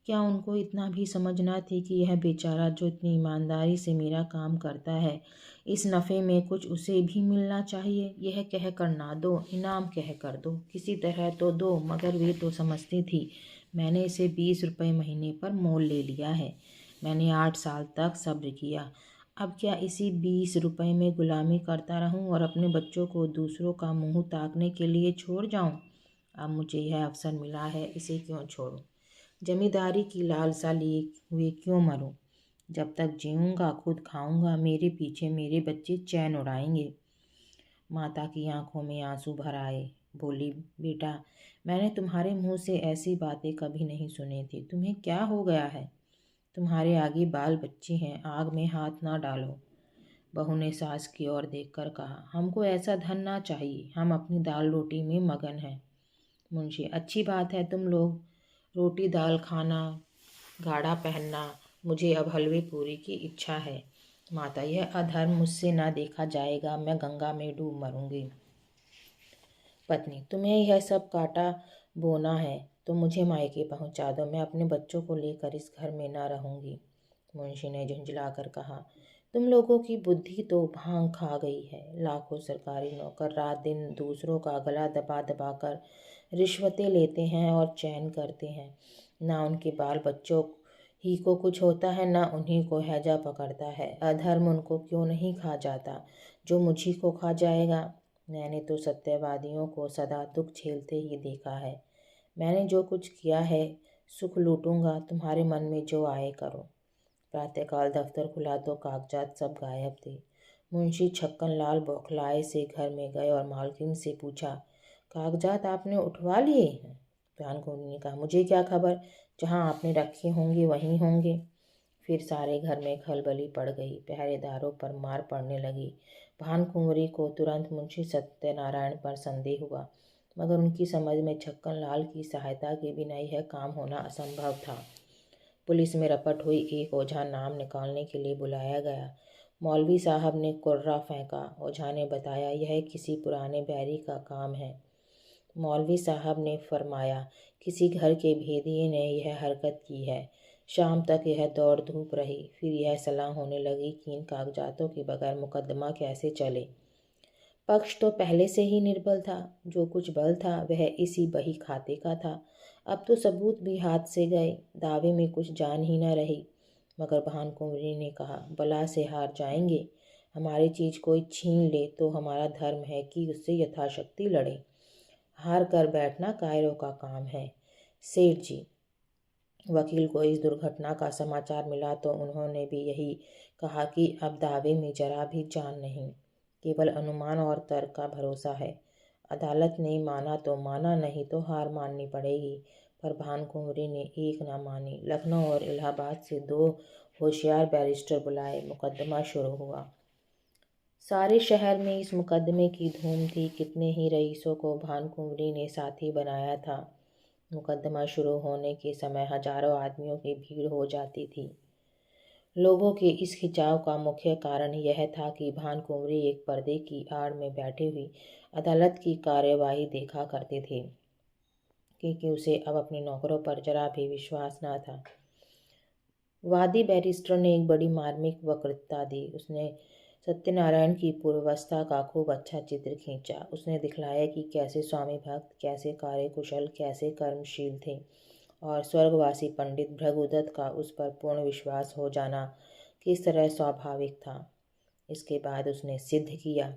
क्या उनको इतना भी समझना थी कि यह बेचारा जो इतनी ईमानदारी से मेरा काम करता है, इस नफ़े में कुछ उसे भी मिलना चाहिए? यह कह कर ना दो, इनाम कह कर दो, किसी तरह तो दो। मगर वे तो समझती थी मैंने इसे 20 रुपये महीने पर मोल ले लिया है। मैंने 8 साल तक सब्र किया। अब क्या इसी 20 रुपये में गुलामी करता रहूं और अपने बच्चों को दूसरों का मुंह ताकने के लिए छोड़ जाऊं? अब मुझे यह अवसर मिला है, इसे क्यों छोड़ूं? जमींदारी की लालसा लिए हुए क्यों मरूं? जब तक जीऊँगा खुद खाऊंगा, मेरे पीछे मेरे बच्चे चैन उड़ाएंगे। माता की आंखों में आंसू भर आए। बोली, बेटा, मैंने तुम्हारे मुंह से ऐसी बातें कभी नहीं सुनी थी। तुम्हें क्या हो गया है? तुम्हारे आगे बाल बच्चे हैं, आग में हाथ ना डालो। बहू ने सास की ओर देखकर कहा, हमको ऐसा धन ना चाहिए, हम अपनी दाल रोटी में मगन हैं। मुंशी: अच्छी बात है, तुम लोग रोटी दाल खाना, गाढ़ा पहनना, मुझे अब हलवे पूरी की इच्छा है। माता: यह अधर्म मुझसे ना देखा जाएगा, मैं गंगा में डूब मरूंगी। पत्नी: तुम्हें यह सब काटा बोना है तो मुझे मायके पहुंचा दो, मैं अपने बच्चों को लेकर इस घर में ना रहूंगी। मुंशी ने झुंझलाकर कहा, तुम लोगों की बुद्धि तो भांग खा गई है। लाखों सरकारी नौकर रात दिन दूसरों का गला दबा दबा कर रिश्वतें लेते हैं और चैन करते हैं। ना उनके बाल बच्चों ही को कुछ होता है, ना उन्हीं को हैजा पकड़ता है। अधर्म उनको क्यों नहीं खा जाता जो मुझी को खा जाएगा? मैंने तो सत्यवादियों को सदा दुख झेलते ही देखा है। मैंने जो कुछ किया है, सुख लूटूंगा, तुम्हारे मन में जो आए करो। प्रातःकाल दफ्तर खुला तो कागजात सब गायब थे। मुंशी छक्कन लाल बौखलाए से घर में गए और मालकिन से पूछा, कागजात आपने उठवा लिए हैं? भानकुँवरी ने कहा, मुझे क्या खबर, जहाँ आपने रखे होंगे वहीं होंगे। फिर सारे घर में खलबली पड़ गई। पहरेदारों पर मार पड़ने लगी। भानकुँवरी को तुरंत मुंशी सत्यनारायण पर संदेह हुआ, मगर उनकी समझ में छक्कन लाल की सहायता के बिना यह काम होना असंभव था। पुलिस में रपट हुई। एक ओझा नाम निकालने के लिए बुलाया गया। मौलवी साहब ने कुर्रा फेंका। ओझा ने बताया, यह किसी पुराने बैरी का काम है। मौलवी साहब ने फरमाया, किसी घर के भेदिए ने यह हरकत की है। शाम तक यह दौड़ धूप रही। फिर यह सलाह होने लगी कि इन कागजातों के बगैर मुकदमा कैसे चले। पक्ष तो पहले से ही निर्बल था। जो कुछ बल था वह इसी बही खाते का था। अब तो सबूत भी हाथ से गए, दावे में कुछ जान ही न रही। मगर भानकुँवरी ने कहा, बला से हार जाएंगे। हमारी चीज कोई छीन ले तो हमारा धर्म है कि उससे यथाशक्ति लड़े। हार कर बैठना कायरों का काम है। सेठ जी, वकील को इस दुर्घटना का समाचार मिला तो उन्होंने भी यही कहा कि अब दावे में जरा भी जान नहीं, केवल अनुमान और तर्क का भरोसा है। अदालत ने माना तो माना, नहीं तो हार माननी पड़ेगी। पर भानकुँवरी ने एक न मानी। लखनऊ और इलाहाबाद से 2 होशियार बैरिस्टर बुलाए। मुकदमा शुरू हुआ। सारे शहर में इस मुकदमे की धूम थी। कितने ही रईसों को भानकुँवरी ने साथी बनाया था। मुकदमा शुरू होने के समय हजारों आदमियों की भीड़ हो जाती थी। लोगों के इस खिंचाव का मुख्य कारण यह था कि भानकुँवरी एक पर्दे की आड़ में बैठी हुई अदालत की कार्यवाही देखा करते थे, क्योंकि उसे अब अपने नौकरों पर जरा भी विश्वास न था। वादी बैरिस्टर ने एक बड़ी मार्मिक वक्तृता दी। उसने सत्यनारायण की पूर्वावस्था का खूब अच्छा चित्र खींचा। उसने दिखलाया कि कैसे स्वामी भक्त, कैसे कार्यकुशल, कैसे कर्मशील थे और स्वर्गवासी पंडित भृगुदत्त का उस पर पूर्ण विश्वास हो जाना किस तरह स्वाभाविक था। इसके बाद उसने सिद्ध किया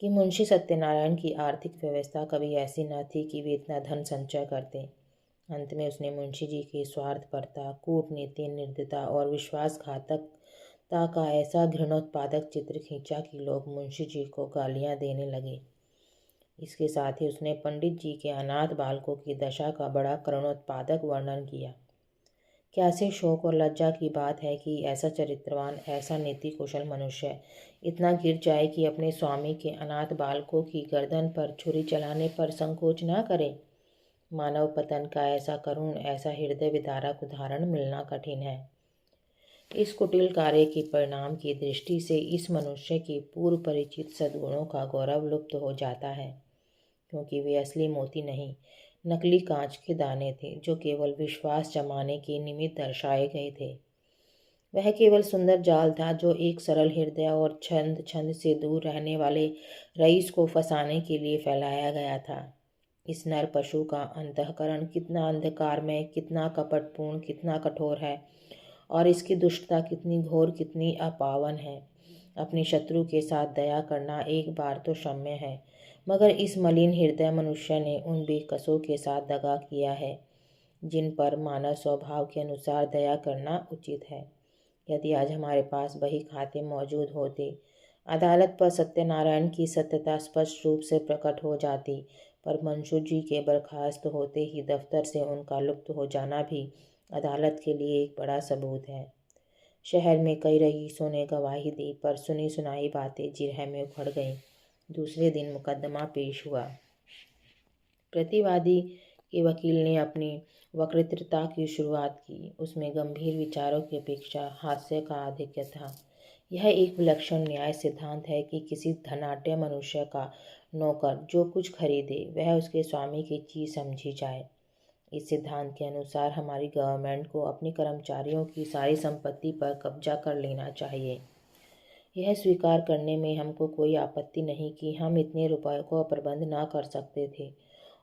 कि मुंशी सत्यनारायण की आर्थिक व्यवस्था कभी ऐसी न थी कि वे इतना धन संचय करते। अंत में उसने मुंशी जी की स्वार्थपरता, कूटनीति, निर्दयता और विश्वासघातकता का ऐसा घृणोत्पादक चित्र खींचा कि लोग मुंशी जी को गालियां देने लगे। इसके साथ ही उसने पंडित जी के अनाथ बालकों की दशा का बड़ा करुणोत्पादक वर्णन किया। कैसे शोक और लज्जा की बात है कि ऐसा चरित्रवान, ऐसा नीति कुशल मनुष्य इतना गिर जाए कि अपने स्वामी के अनाथ बालकों की गर्दन पर छुरी चलाने पर संकोच न करे। मानव पतन का ऐसा करुण, ऐसा हृदय विदारक उदाहरण मिलना कठिन है। इस कुटिल कार्य के परिणाम की दृष्टि से इस मनुष्य के पूर्व परिचित सद्गुणों का गौरव लुप्त हो जाता है, क्योंकि वे असली मोती नहीं, नकली कांच के दाने थे जो केवल विश्वास जमाने के निमित्त दर्शाए गए थे। वह केवल सुंदर जाल था जो एक सरल हृदय और छंद छंद से दूर रहने वाले रईस को फंसाने के लिए फैलाया गया था। इस नर पशु का अंतःकरण कितना अंधकारमय, कितना कपटपूर्ण, कितना कठोर है और इसकी दुष्टता कितनी घोर, कितनी अपावन है। अपने शत्रु के साथ दया करना एक बार तो क्षम्य है, मगर इस मलिन हृदय मनुष्य ने उन बेकसों के साथ दगा किया है जिन पर मानव स्वभाव के अनुसार दया करना उचित है। यदि आज हमारे पास बही खाते मौजूद होते, अदालत पर सत्यनारायण की सत्यता स्पष्ट रूप से प्रकट हो जाती, पर मंशू जी के बर्खास्त होते ही दफ्तर से उनका लुप्त हो जाना भी अदालत के लिए एक बड़ा सबूत है। शहर में कई रईसों ने गवाही दी, पर सुनी सुनाई बातें जिरह में उखड़ गईं। दूसरे दिन मुकदमा पेश हुआ। प्रतिवादी के वकील ने अपनी वक्तृता की शुरुआत की। उसमें गंभीर विचारों की अपेक्षा हास्य का आधिक्य था। यह एक विलक्षण न्याय सिद्धांत है कि किसी धनाढ्य मनुष्य का नौकर जो कुछ खरीदे वह उसके स्वामी की चीज समझी जाए। इस सिद्धांत के अनुसार हमारी गवर्नमेंट को अपने कर्मचारियों की सारी संपत्ति पर कब्जा कर लेना चाहिए। यह स्वीकार करने में हमको कोई आपत्ति नहीं कि हम इतने रुपए को प्रबंध ना कर सकते थे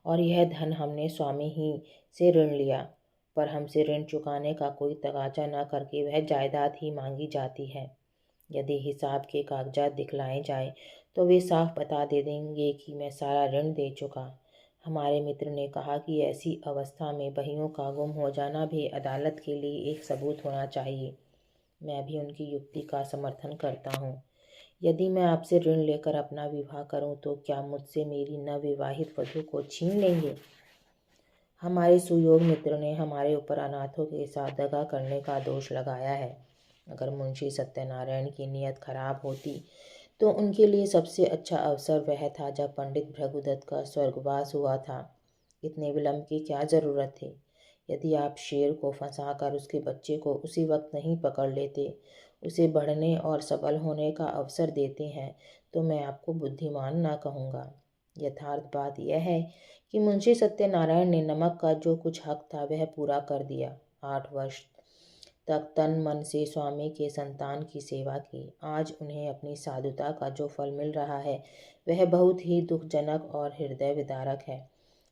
और यह धन हमने स्वामी ही से ऋण लिया, पर हमसे ऋण चुकाने का कोई तगाजा न करके वह जायदाद ही मांगी जाती है। यदि हिसाब के कागजात दिखलाए जाए तो वे साफ बता दे देंगे कि मैं सारा ऋण दे चुका। हमारे मित्र ने कहा कि ऐसी अवस्था में बहियों का गुम हो जाना भी अदालत के लिए एक सबूत होना चाहिए। मैं भी उनकी युक्ति का समर्थन करता हूँ। यदि मैं आपसे ऋण लेकर अपना विवाह करूँ तो क्या मुझसे मेरी नवविवाहित वधू को छीन लेंगे? हमारे सुयोग मित्र ने हमारे ऊपर अनाथों के साथ दगा करने का दोष लगाया है। अगर मुंशी सत्यनारायण की नीयत खराब होती तो उनके लिए सबसे अच्छा अवसर वह था जब पंडित भृगुदत्त का स्वर्गवास हुआ था। इतने विलंब की क्या जरूरत थी? यदि आप शेर को फंसाकर उसके बच्चे को उसी वक्त नहीं पकड़ लेते, उसे बढ़ने और सबल होने का अवसर देते हैं, तो मैं आपको बुद्धिमान ना कहूँगा। यथार्थ बात यह है कि मुंशी सत्यनारायण ने नमक का जो कुछ हक था वह पूरा कर दिया। 8 वर्ष तक तन मन से स्वामी के संतान की सेवा की। आज उन्हें अपनी साधुता का जो फल मिल रहा है वह बहुत ही दुखजनक और हृदय विदारक है।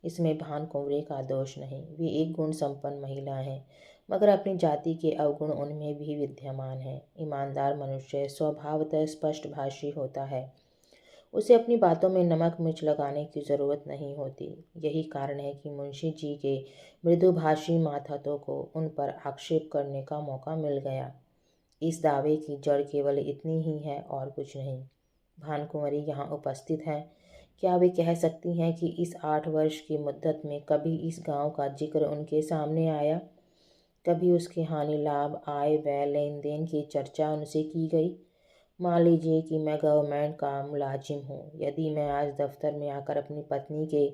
इसमें भान कुंवरे का दोष नहीं, वे एक गुण संपन्न महिला हैं, मगर अपनी जाति के अवगुण उनमें भी विद्यमान हैं। ईमानदार मनुष्य स्वभावतः स्पष्टभाषी होता है, उसे अपनी बातों में नमक मिर्च लगाने की ज़रूरत नहीं होती। यही कारण है कि मुंशी जी के मृदुभाषी माथातों को उन पर आक्षेप करने का मौका मिल गया। इस दावे की जड़ केवल इतनी ही है और कुछ नहीं। भानकुंवरी यहाँ उपस्थित हैं। क्या वे कह सकती हैं कि इस 8 वर्ष की मुद्दत में कभी इस गांव का जिक्र उनके सामने आया? कभी उसके हानि लाभ, आय व्यय, लेन देन की चर्चा उनसे की गई? मान लीजिए कि मैं गवर्नमेंट का मुलाजिम हूँ। यदि मैं आज दफ्तर में आकर अपनी पत्नी के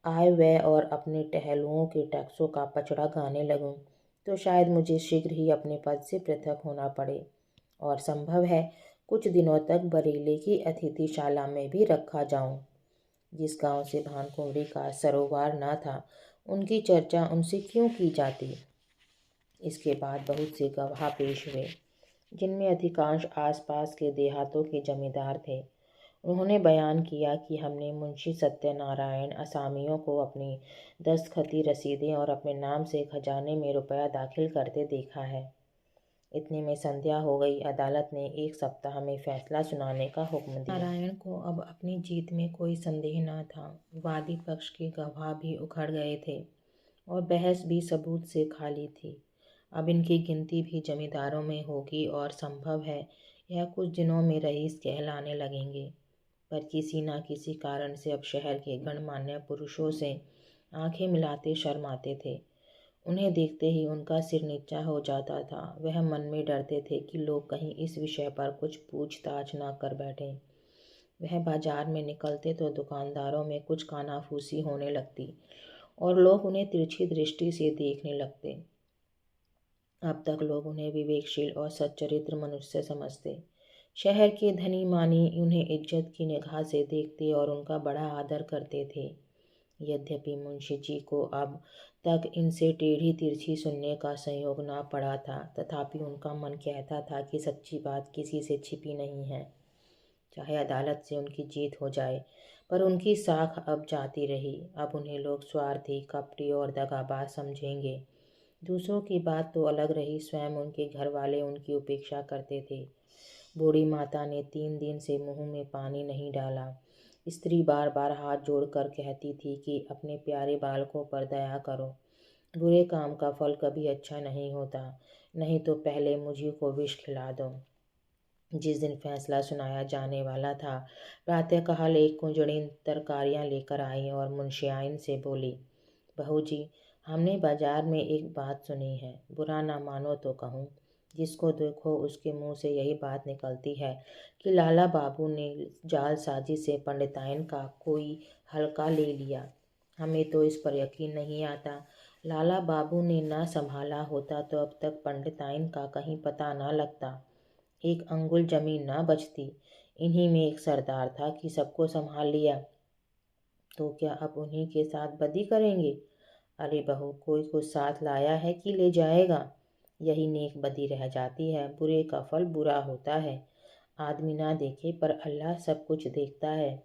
आय व्यय और अपने टहलुओं के टैक्सों का पचड़ा गाने लगूं, तो शायद मुझे शीघ्र ही अपने पद से पृथक होना पड़े और संभव है कुछ दिनों तक बरेली की अतिथिशाला में भी रखा जाऊं। जिस गांव से भानकुंवरी का सरोकार न था, उनकी चर्चा उनसे क्यों की जाती? इसके बाद बहुत से गवाह पेश हुए। जिनमें अधिकांश आसपास के देहातों के जमींदार थे। उन्होंने बयान किया कि हमने मुंशी सत्यनारायण असामियों को अपनी दस्तखती रसीदें और अपने नाम से खजाने में रुपया दाखिल करते देखा है। इतने में संध्या हो गई। अदालत ने 1 सप्ताह में फैसला सुनाने का हुक्म दिया। नारायण को अब अपनी जीत में कोई संदेह न था। वादी पक्ष के गवाह भी उखड़ गए थे और बहस भी सबूत से खाली थी। अब इनकी गिनती भी जमींदारों में होगी और संभव है यह कुछ दिनों में रईस कहलाने लगेंगे। पर किसी न किसी कारण से अब शहर के गणमान्य पुरुषों से आंखें मिलाते शर्माते थे। उन्हें देखते ही उनका सिर नीचा हो जाता था। वह मन में डरते थे कि लोग कहीं इस विषय पर कुछ पूछताछ न कर बैठें। वह बाजार में निकलते तो दुकानदारों में कुछ कानाफूसी होने लगती और लोग उन्हें तिरछी दृष्टि से देखने लगते। अब तक लोग उन्हें विवेकशील और सच्चरित्र मनुष्य समझते। शहर के धनी मानी उन्हें इज्जत की निगाह से देखते और उनका बड़ा आदर करते थे। यद्यपि मुंशी जी को अब तक इनसे टेढ़ी तिरछी सुनने का संयोग ना पड़ा था, तथापि उनका मन कहता था कि सच्ची बात किसी से छिपी नहीं है। चाहे अदालत से उनकी जीत हो जाए, पर उनकी साख अब जाती रही। अब उन्हें लोग स्वार्थी, कपटी और दगाबाज समझेंगे। दूसरों की बात तो अलग रही, स्वयं उनके घर वाले उनकी उपेक्षा करते थे। बूढ़ी माता ने 3 दिन से मुंह में पानी नहीं डाला। स्त्री बार बार हाथ जोड़कर कहती थी कि अपने प्यारे बालकों पर दया करो। बुरे काम का फल कभी अच्छा नहीं होता, नहीं तो पहले मुझी को विष खिला दो। जिस दिन फैसला सुनाया जाने वाला था, प्रातःकाल एक कुंजड़ी तरकारियां लेकर आई और मुंशियाइन से बोली, बहू जी, हमने बाजार में एक बात सुनी है, बुरा ना मानो तो कहूँ। जिसको देखो उसके मुंह से यही बात निकलती है कि लाला बाबू ने जालसाजी से पंडिताइन का कोई हल्का ले लिया। हमें तो इस पर यकीन नहीं आता। लाला बाबू ने ना संभाला होता तो अब तक पंडिताइन का कहीं पता ना लगता, एक अंगुल जमीन ना बचती। इन्हीं में एक सरदार था कि सबको संभाल लिया, तो क्या अब उन्हीं के साथ बदी करेंगे? अरे बहू, कोई कुछ साथ लाया है कि ले जाएगा? यही नेक बदी रह जाती है। बुरे का फल बुरा होता है। आदमी ना देखे पर अल्लाह सब कुछ देखता है।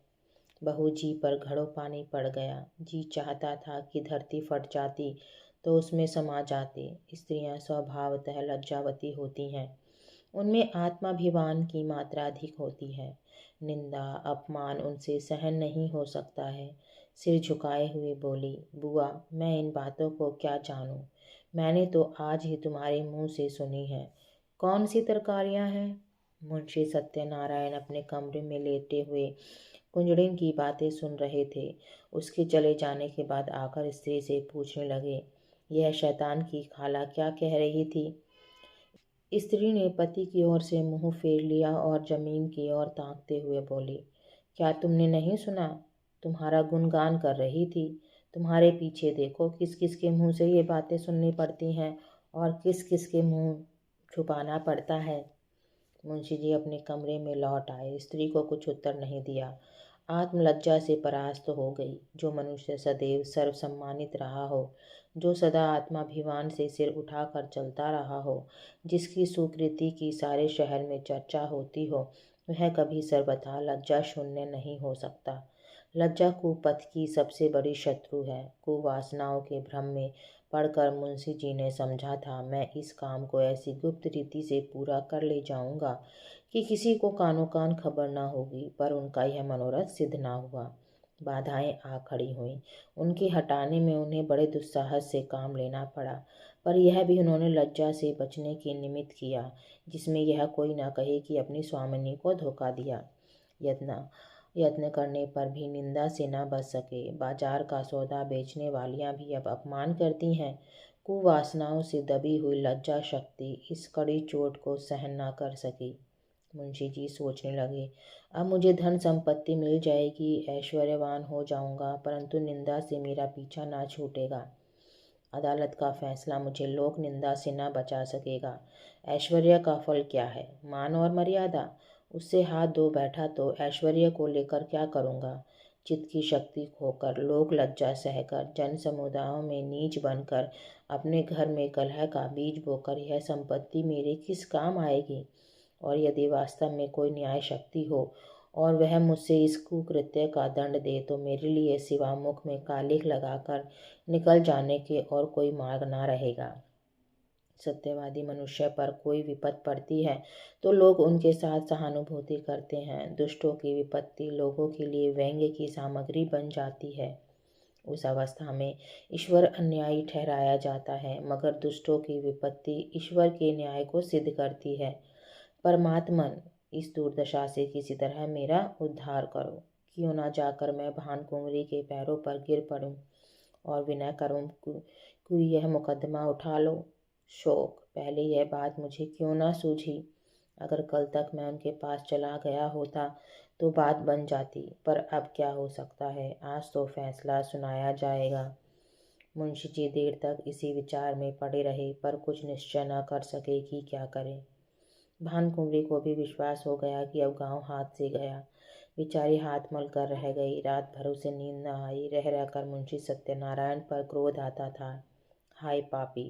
बहू जी पर घड़ों पानी पड़ गया। जी चाहता था कि धरती फट जाती तो उसमें समा जाते। स्त्रियां स्वभावतः लज्जावती होती हैं। उनमें आत्माभिमान की मात्रा अधिक होती है। निंदा अपमान उनसे सहन नहीं हो सकता है। सिर झुकाए हुए बोली, बुआ, मैं इन बातों को क्या जानूं? मैंने तो आज ही तुम्हारे मुंह से सुनी है। कौन सी तरकारियां हैं? मुंशी सत्यनारायण अपने कमरे में लेटे हुए कुंजड़िन की बातें सुन रहे थे। उसके चले जाने के बाद आकर स्त्री से पूछने लगे, यह शैतान की खाला क्या कह रही थी? स्त्री ने पति की ओर से मुंह फेर लिया और जमीन की ओर ताकते हुए बोली, क्या तुमने नहीं सुना? तुम्हारा गुणगान कर रही थी। तुम्हारे पीछे देखो, किस किस के मुंह से ये बातें सुननी पड़ती हैं और किस किस के मुंह छुपाना पड़ता है। मुंशी जी अपने कमरे में लौट आए। स्त्री को कुछ उत्तर नहीं दिया। आत्मलज्जा से परास्त हो गई। जो मनुष्य सदैव सर्व सम्मानित रहा हो, जो सदा आत्माभिमान से सिर उठाकर चलता रहा हो, जिसकी सुकृति की सारे शहर में चर्चा होती हो, वह कभी सर्वथा लज्जा शून्य नहीं हो सकता। लज्जा कुपथ की सबसे बड़ी शत्रु है। कुवासनाओं के भ्रम में पढ़कर मुंशी जी ने समझा था, मैं इस काम को ऐसी गुप्त रीति से पूरा कर ले जाऊंगा कि किसी को कानो कान खबर ना होगी। पर उनका यह मनोरथ सिद्ध ना हुआ। बाधाएं आ खड़ी हुईं। उनके हटाने में उन्हें बड़े दुस्साहस से काम लेना पड़ा, पर यह भी उन्होंने लज्जा से बचने के निमित्त किया, जिसमें यह कोई ना कहे कि अपनी स्वामिनी को धोखा दिया। यत्न करने पर भी निंदा से न बच सके। बाजार का सौदा बेचने वालियां भी अब अपमान करती हैं। कुवासनाओं से दबी हुई लज्जा शक्ति इस कड़ी चोट को सहन न कर सकी। मुंशी जी सोचने लगे, अब मुझे धन संपत्ति मिल जाएगी, ऐश्वर्यवान हो जाऊंगा, परंतु निंदा से मेरा पीछा ना छूटेगा। अदालत का फैसला मुझे लोक निंदा से न बचा सकेगा। ऐश्वर्य का फल क्या है? मान और मर्यादा। उससे हाथ धो बैठा तो ऐश्वर्य को लेकर क्या करूँगा? चित्त की शक्ति खोकर, लोक लज्जा सहकर, जन समुदायों में नीच बनकर, अपने घर में कलह का बीज बोकर यह संपत्ति मेरे किस काम आएगी? और यदि वास्तव में कोई न्याय शक्ति हो और वह मुझसे इस कुकृत्य का दंड दे, तो मेरे लिए सिवा मुख में कालिख लगाकर निकल जाने के और कोई मार्ग ना रहेगा। सत्यवादी मनुष्य पर कोई विपत्त पड़ती है तो लोग उनके साथ सहानुभूति करते हैं। दुष्टों की विपत्ति लोगों के लिए व्यंग्य की सामग्री बन जाती है। उस अवस्था में ईश्वर अन्यायी ठहराया जाता है, मगर दुष्टों की विपत्ति ईश्वर के न्याय को सिद्ध करती है। परमात्मन, इस दुर्दशा से किसी तरह मेरा उद्धार करो। क्यों ना जाकर मैं भानकुँवरी के पैरों पर गिर पड़ूं और विनय करूं कि यह मुकदमा उठा लो। शोक, पहले यह बात मुझे क्यों ना सूझी? अगर कल तक मैं उनके पास चला गया होता तो बात बन जाती, पर अब क्या हो सकता है? आज तो फैसला सुनाया जाएगा। मुंशी जी देर तक इसी विचार में पड़े रहे, पर कुछ निश्चय न कर सके कि क्या करें। भानकुँवरी को भी विश्वास हो गया कि अब गांव हाथ से गया। बेचारी हाथ मल कर रह गई। रात भर उसे नींद न आई। रह रहकर मुंशी सत्यनारायण पर क्रोध आता था। हाय पापी,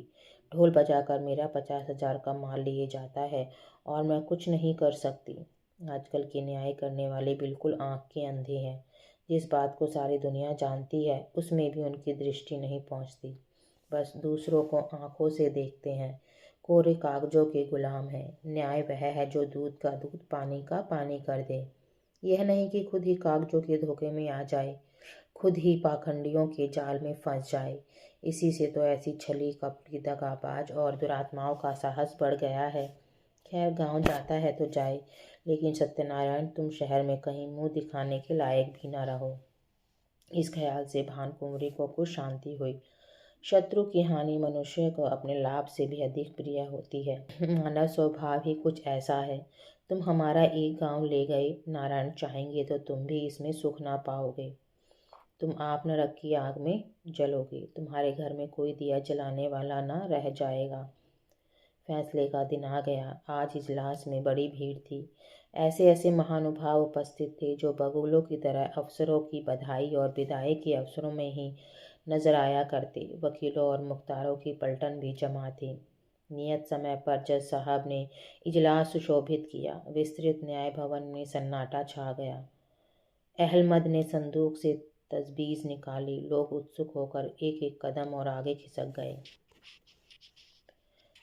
ढोल बजाकर मेरा 50,000 का माल लिए जाता है और मैं कुछ नहीं कर सकती। आजकल के न्याय करने वाले बिल्कुल आंख के अंधे हैं। जिस बात को सारी दुनिया जानती है उसमें भी उनकी दृष्टि नहीं पहुंचती। बस दूसरों को आंखों से देखते हैं। कोरे कागजों के गुलाम हैं। न्याय वह है जो दूध का दूध, पानी का पानी कर दे। यह नहीं कि खुद ही कागजों के धोखे में आ जाए, खुद ही पाखंडियों के जाल में फंस जाए। इसी से तो ऐसी छली कपटी, दगाबाज और दुरात्माओं का साहस बढ़ गया है। खैर, गांव जाता है तो जाए, लेकिन सत्यनारायण, तुम शहर में कहीं मुंह दिखाने के लायक भी न रहो। इस ख्याल से भानकुँवरी को कुछ शांति हुई। शत्रु की हानि मनुष्य को अपने लाभ से भी अधिक प्रिय होती है। मानव स्वभाव ही कुछ ऐसा है। तुम हमारा एक गांव ले गए, नारायण चाहेंगे तो तुम भी इसमें सुख ना पाओगे। तुम आप नरक की आग में जलोगे। तुम्हारे घर में कोई दिया जलाने वाला न रह जाएगा। फैसले का दिन आ गया। आज इजलास में बड़ी भीड़ थी। ऐसे ऐसे महानुभाव उपस्थित थे जो बगुलों की तरह अफसरों की बधाई और विदाई के अवसरों में ही नजर आया करते। वकीलों और मुख्तारों की पलटन भी जमा थी। नियत समय पर जज साहब ने इजलास सुशोभित किया। विस्तृत न्याय भवन में सन्नाटा छा गया। अहलमद ने संदूक से तजबीज निकाली। लोग उत्सुक होकर एक एक कदम और आगे खिसक गए।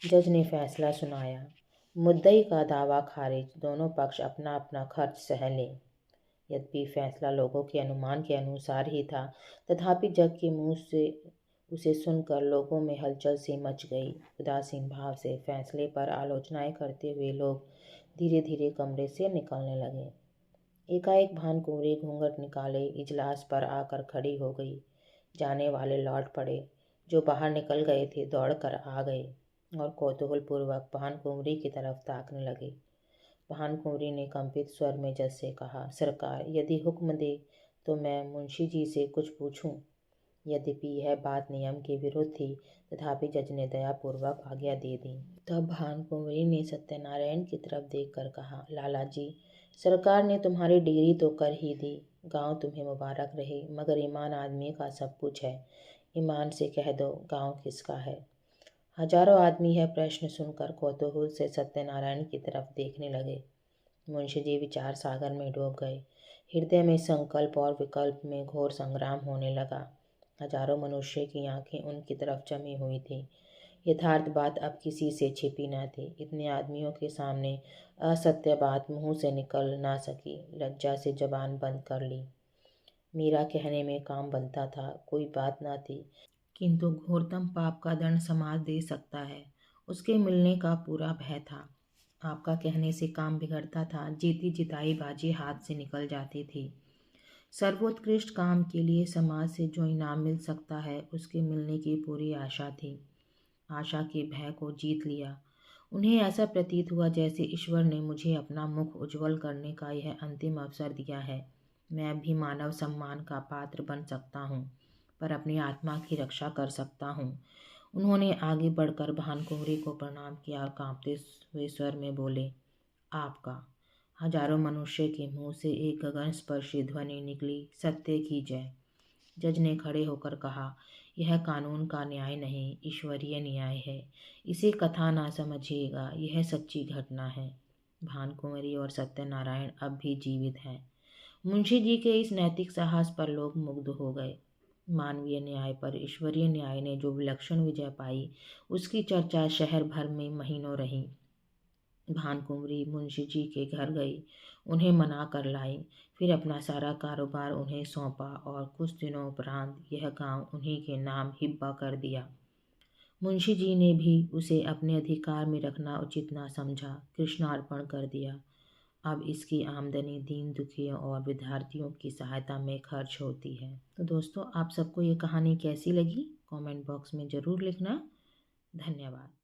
जज ने फैसला सुनाया। मुद्दई का दावा खारिज। दोनों पक्ष अपना अपना खर्च सह लें। यद्यपि फैसला लोगों के अनुमान के अनुसार ही था, तथापि जज के मुंह से उसे सुनकर लोगों में हलचल सी मच गई। उदासीन भाव से फैसले पर आलोचनाएं करते हुए लोग धीरे धीरे कमरे से निकलने लगे। एकाएक भानकुँवरी घूंघट निकाले इजलास पर आकर खड़ी हो गई। जाने वाले लौट पड़े। जो बाहर निकल गए थे दौड़ कर आ गए और कौतूहलपूर्वक भानकुँवरी की तरफ ताकने लगे। भानकुँवरी ने कंपित स्वर में जज से कहा, सरकार, यदि हुक्म दे तो मैं मुंशी जी से कुछ पूछूं। यद्यपि यह बात नियम के विरुद्ध थी, तथापि जज ने दयापूर्वक आज्ञा दे दी। तब भानकुँवरी ने सत्यनारायण की तरफ देखकर कहा, लाला जी, सरकार ने तुम्हारी डिग्री तो कर ही दी। गांव तुम्हें मुबारक रहे, मगर ईमान आदमी का सब कुछ है। ईमान से कह दो, गांव किसका है? हजारों आदमी यह प्रश्न सुनकर कौतूहल से सत्यनारायण की तरफ देखने लगे। मुंशी जी विचार सागर में डूब गए। हृदय में संकल्प और विकल्प में घोर संग्राम होने लगा। हजारों मनुष्य की आंखें उनकी तरफ जमी हुई थी। यथार्थ बात अब किसी से छिपी न थी। इतने आदमियों के सामने असत्य बात मुंह से निकल ना सकी। लज्जा से जबान बंद कर ली। मेरा कहने में काम बनता था, कोई बात ना थी, किंतु घोरतम पाप का दंड समाज दे सकता है, उसके मिलने का पूरा भय था। आपका कहने से काम बिगड़ता था। जीती जिताई बाजी हाथ से निकल जाती थी। सर्वोत्कृष्ट काम के लिए समाज से जो इनाम मिल सकता है, उसके मिलने की पूरी आशा थी। आशा के भय को जीत लिया। उन्हें ऐसा प्रतीत हुआ जैसे ईश्वर ने मुझे अपना मुख उज्जवल करने का यह अंतिम अवसर दिया है। मैं भी मानव सम्मान का पात्र बन सकता हूँ, पर अपनी आत्मा की रक्षा कर सकता हूँ। उन्होंने आगे बढ़कर भानकुँवरी को प्रणाम किया और कांपते हुए स्वर में बोले, आपका हजारों मनुष्य के मुंह से एक गगनस्पर्शी ध्वनि निकली, सत्य की जय। जज ने खड़े होकर कहा, यह कानून का न्याय नहीं, ईश्वरीय न्याय है। इसे कथा ना समझिएगा, यह सच्ची घटना है। भानुकुँवरी और सत्यनारायण अब भी जीवित हैं। मुंशी जी के इस नैतिक साहस पर लोग मुग्ध हो गए। मानवीय न्याय पर ईश्वरीय न्याय ने जो विलक्षण विजय पाई, उसकी चर्चा शहर भर में महीनों रही। भानुकुँवरी मुंशी जी के घर गई, उन्हें मना कर लाई, फिर अपना सारा कारोबार उन्हें सौंपा और कुछ दिनों उपरांत यह गांव उन्हीं के नाम हिब्बा कर दिया। मुंशी जी ने भी उसे अपने अधिकार में रखना उचित ना समझा, कृष्णार्पण कर दिया। अब इसकी आमदनी दीन दुखियों और विद्यार्थियों की सहायता में खर्च होती है। तो दोस्तों, आप सबको ये कहानी कैसी लगी कमेंट बॉक्स में ज़रूर लिखना। धन्यवाद।